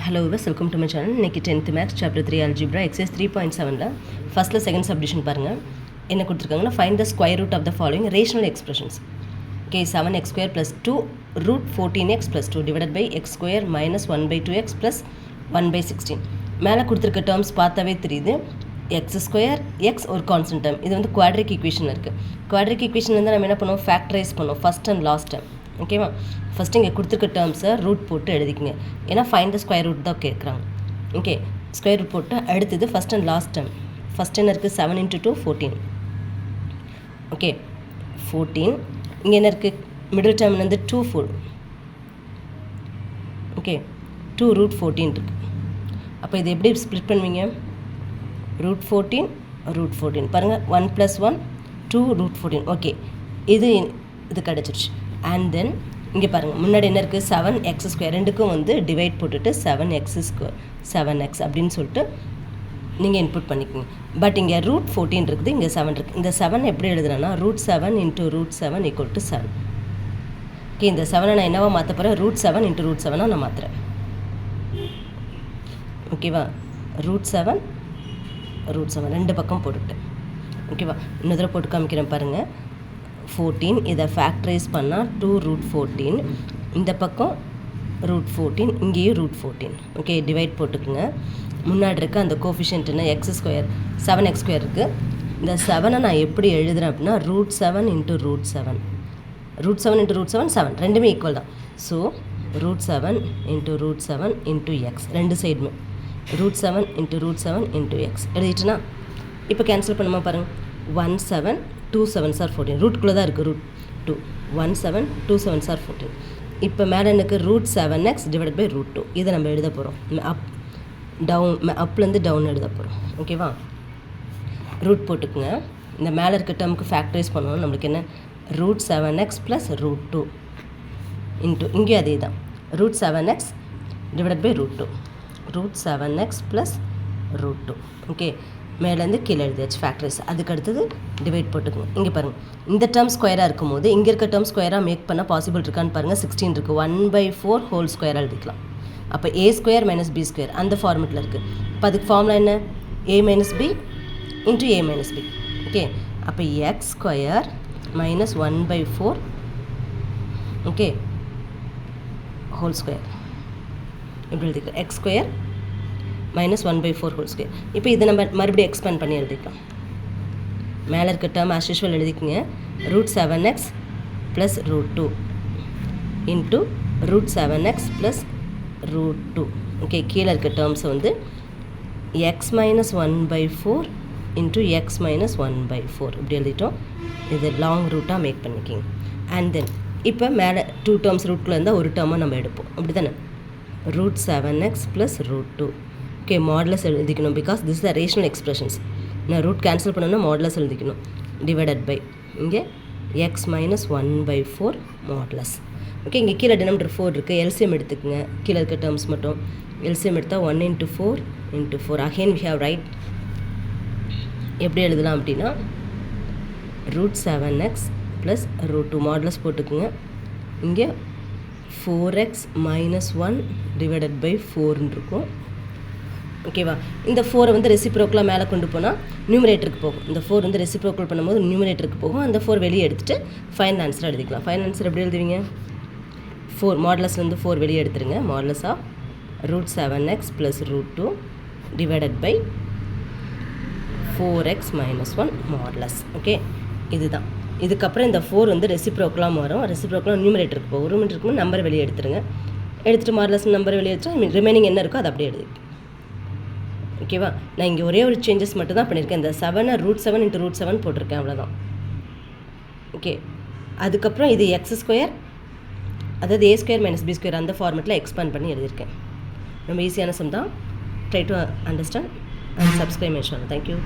Hello viewers, welcome to my channel. இன்னைக்கு 10th Maths Chapter 3 Algebra Exercise 3.7ல ஃபர்ஸ்ட்ல second subdivision பாருங்க. என்ன கொடுத்திருக்காங்கன்னா find the square root of the following rational expressions. Okay, 7x square plus 2 root 14x plus 2 divided by x square minus 1 by 2x plus 1 by 16. மேலே கொடுத்திருக்க terms பார்த்தாவே தெரியுது. x square x ஒரு constant term. இது வந்து quadratic equation இருக்கு. Quadratic equation வந்து நம்ம என்ன பண்ணுவோம், ஃபேக்டரைஸ் பண்ணுவோம் ஃபர்ஸ்ட் அண்ட் லாஸ்ட் டேர்ம். ஓகேவா, ஃபஸ்ட்டு இங்கே கொடுத்துருக்க டேர்ம்ஸை ரூட் போட்டு எழுதிக்கிங்க. ஏன்னா ஃபைண்ட் த ஸ்கொயர் ரூட் தான் கேட்குறாங்க. ஓகே, ஸ்கொயர் ரூட் போட்டு அடுத்தது first and last term. First என்ன இருக்குது, 7 × 2 14. ஓகே 14. இங்கே என்ன இருக்குது, மிடில் டேர்ம் வந்து 2 4. ஓகே 2 root 14 இருக்குது. அப்போ இது எப்படி ஸ்ப்ளிட் பண்ணுவீங்க, root 14 root 14 பாருங்கள், 1 + 1 2 root 14. ஓகே, இது கிடச்சிருச்சு. அண்ட் தென் இங்கே பாருங்கள், முன்னாடி என்ன இருக்குது, 7x² ரெண்டுக்கும் வந்து டிவைட் போட்டுட்டு 7x² 7x அப்படின்னு சொல்லிட்டு நீங்கள் இன்புட் பண்ணிக்கோங்க. பட் இங்கே root 14 இருக்குது, இங்கே 7 இருக்குது. இந்த 7 எப்படி எழுதுறேன்னா √7 × √7 = 7. ஓகே, இந்த 7 நான் என்னவா மாற்ற போகிறேன், √7 × √7 நான் மாற்றுறேன். ஓகேவா, √7 √7 ரெண்டு பக்கம் போட்டுட்டேன். ஓகேவா, இன்னொரு தடவை போட்டு காமிக்கிறேன் பாருங்கள். 14 இதை ஃபேக்டரைஸ் பண்ணால் 2 √14, இந்த பக்கம் √14, இங்கேயும் √14. ஓகே, டிவைட் போட்டுக்குங்க. முன்னாடி இருக்க அந்த கோஃபிஷியன்ட்னா x² 7x² இருக்குது. இந்த 7 நான் எப்படி எழுதுகிறேன் அப்படின்னா √7 × √7 √7 × √7 7 ரெண்டுமே ஈக்குவல் தான். ஸோ √7 × √7 × x ரெண்டு சைடுமே √7 × √7 × x எழுதிட்டுனா இப்போ கேன்சல் பண்ணுமா பாருங்கள். 1 7 2 7s are 14, ரூட்குள்ளே தான் இருக்குது, √2 1 7 2 7s are 14. இப்போ மேலே எனக்கு √7x / √2 இதை நம்ம எழுத போகிறோம். அப் டவுன், அப்லேருந்து டவுன் எழுத போகிறோம். ஓகேவா, ரூட் போட்டுக்குங்க. இந்த மேலே இருக்க டேர்முக்கு ஃபேக்டரைஸ் பண்ணணும். நம்மளுக்கு என்ன, √7x + √2 இன்ட்டு இங்கேயும் அதே தான், √7x / √2 √7x + √2. ஓகே, மேலேருந்து கீழே எழுதியாச்சு ஃபேக்டரைஸ். அதுக்கு அடுத்தது டிவைட் போட்டுக்கோங்க. இங்கே பாருங்கள், இந்த டேர்ம் ஸ்கொயராக இருக்கும் போது இங்கே இருக்க டேர்ம் ஸ்கொயராக மேக் பண்ண பாசிபிள் இருக்கான்னு பாருங்கள். 16 இருக்குது, 1/4 ஹோல் ஸ்கொயர் எழுதிக்கலாம். அப்போ a² - b² அந்த ஃபார்மெட்டில் இருக்குது. இப்போ அதுக்கு ஃபார்முலா என்ன, a - b × a - b. Okay, அப்போ x² - 1/4 ஓகே ஹோல் ஸ்கொயர் இப்படி எழுதிக்கலாம். x² - 1/4 whole square. இப்போ இதை நம்ம மறுபடியும் எக்ஸ்பேண்ட் பண்ணி எழுதிக்கலாம். மேலே இருக்க டேர்ம் ஆஸ் யூஷுவல் எழுதிக்கங்க. √7x + √2 into √7x + √2. ஓகே, கீழே இருக்க டேர்ம்ஸ் வந்து x - 1/4 இன்ட்டு x - 1/4 இப்படி எழுதிட்டோம். இது லாங் ரூட்டாக மேக் பண்ணிக்கிங்க. அண்ட் தென் இப்போ மேலே 2 டேர்ம்ஸ் ரூட்குள்ளே இருந்தால் ஒரு டேர்மாக நம்ம எடுப்போம், அப்படி தானே. √7x + √2. ஓகே, மாடுலஸ் எழுதிக்கணும், because this is the rational expressions. நான் ரூட் கேன்சல் பண்ணணும்னா மாடுலஸ் எழுதிக்கணும். டிவைடட் பை இங்கே x - 1/4 மாடுலஸ். ஓகே, இங்கே கீழே டினாமினேட்டர் 4 இருக்குது, எல்சிஎம் எடுத்துக்கோங்க. கீழே இருக்க டேர்ம்ஸ் மட்டும் எல்சிஎம் எடுத்தால் 1 × 4 × 4. Again we have right. எப்படி எழுதலாம் அப்படின்னா √7x + √2 மாடுலஸ் போட்டுக்குங்க. இங்கே 4x - 1 / 4 இருக்கும். ஓகேவா, இந்த 4 வந்து ரெசிப்ரோக்கலாக மேலே கொண்டு போனால் நியூமரேட்டருக்கு போகும். இந்த 4 வந்து ரெசிப்ரோக்கல் பண்ணும்போது நியூமரேட்டருக்கு போகும். அந்த 4 வெளியே எடுத்துகிட்டு ஃபைனல் ஆன்சர் எழுதிக்கலாம். ஃபைனல் ஆன்சர் எப்படி எழுதுவீங்க, 4 மாடுலஸ்லேருந்து 4 வெளியே எடுத்துருங்க. Modulus of √7x + √2 divided by 4x - 1 modulus. Okay, இதுதான். இதுக்கப்புறம் இந்த 4 வந்து ரெசிப்ரோக்கலாக மாறும். ரெசிப்ரோக்கலாக நியூமரேட்டருக்கு போகும். நியூமரேட்டருக்கு நம்பர் வெளியே எடுத்துருங்க. எடுத்துகிட்டு மாடுலஸ் நம்பர் வெளியே எடுத்துட்டு ரிமைனிங் என்ன இருக்கோ அதை அப்படியே எழுதி. ஓகேவா, நான் இங்கே ஒரே ஒரு சேஞ்சஸ் மட்டும் தான் பண்ணியிருக்கேன். இந்த 7 √7 × √7 போட்டிருக்கேன், அவ்வளோதான். ஓகே, அதுக்கப்புறம் இது x², அதாவது a² - b² அந்த ஃபார்மெட்டில் எக்ஸ்பேண்ட் பண்ணி எழுதியிருக்கேன். ரொம்ப ஈஸியான சம் தான். Try to understand and subscribe my channel. Thank you.